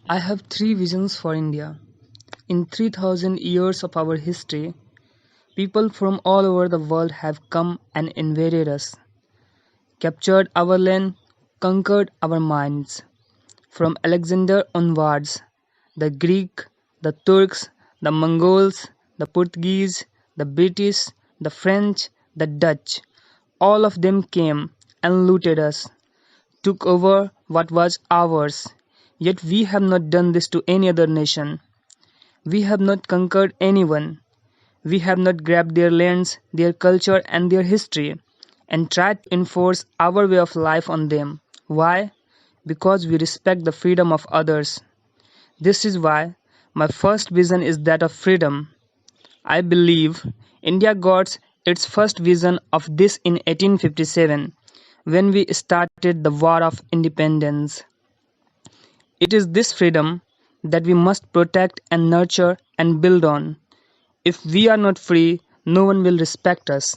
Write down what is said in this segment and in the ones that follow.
I have three visions for India. In 3000 years of our history, people from all over the world have come and invaded us, captured our land, conquered our minds. From Alexander onwards, the Greek, the Turks, the Mongols, the Portuguese, the British, the French, the Dutch, all of them came and looted us, took over what was ours. Yet we have not done this to any other nation. We have not conquered anyone. We have not grabbed their lands, their culture, and their history and tried to enforce our way of life on them. Why? Because we respect the freedom of others. This is why my first vision is that of freedom. I believe India got its first vision of this in 1857 when we started the War of Independence. It is this freedom that we must protect and nurture and build on. If we are not free, no one will respect us.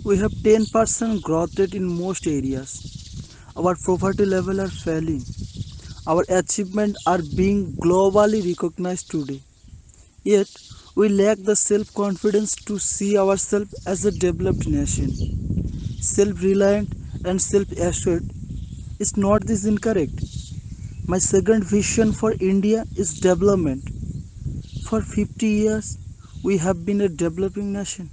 We have 10% growth rate in most areas. Our poverty level are falling. Our achievements are being globally recognized today. Yet, we lack the self-confidence to see ourselves as a developed nation. Self-reliant and self-assured is not this incorrect. My second vision for India is development. For 50 years, we have been a developing nation.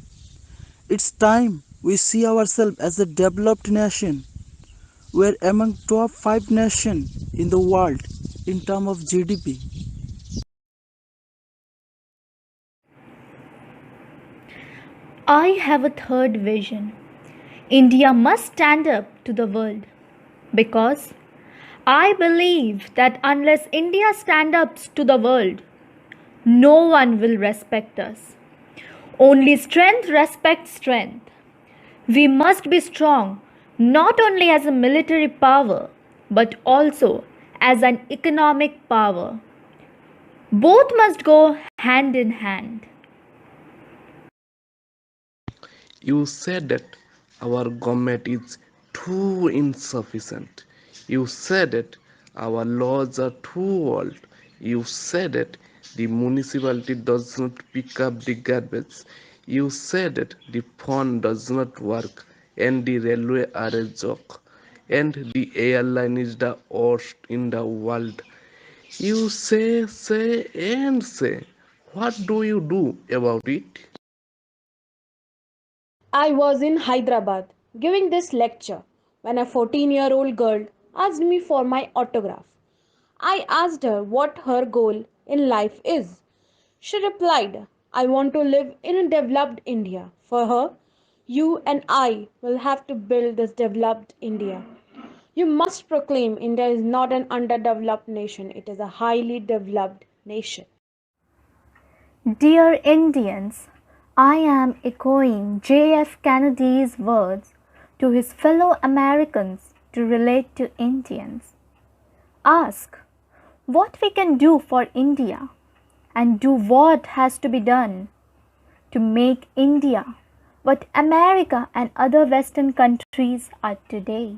It's time we see ourselves as a developed nation. We're among top 5 nations in the world in terms of GDP. I have a third vision. India must stand up to the world because I believe that unless India stands up to the world, no one will respect us. Only strength respects strength. We must be strong not only as a military power but also as an economic power. Both must go hand in hand. You said that our government is too insufficient. You said that our laws are too old. You said that the municipality does not pick up the garbage. You said that the phone does not work and the railway are a joke and the airline is the worst in the world. You say, and say. What do you do about it? I was in Hyderabad giving this lecture when a 14-year-old girl asked me for my autograph. I asked her what her goal in life is. She replied, I want to live in a developed India. For her, you and I will have to build this developed India. You must proclaim India is not an underdeveloped nation, it is a highly developed nation. Dear Indians, I am echoing J.F. Kennedy's words to his fellow Americans to relate to Indians. Ask what we can do for India and do what has to be done to make India what America and other Western countries are today.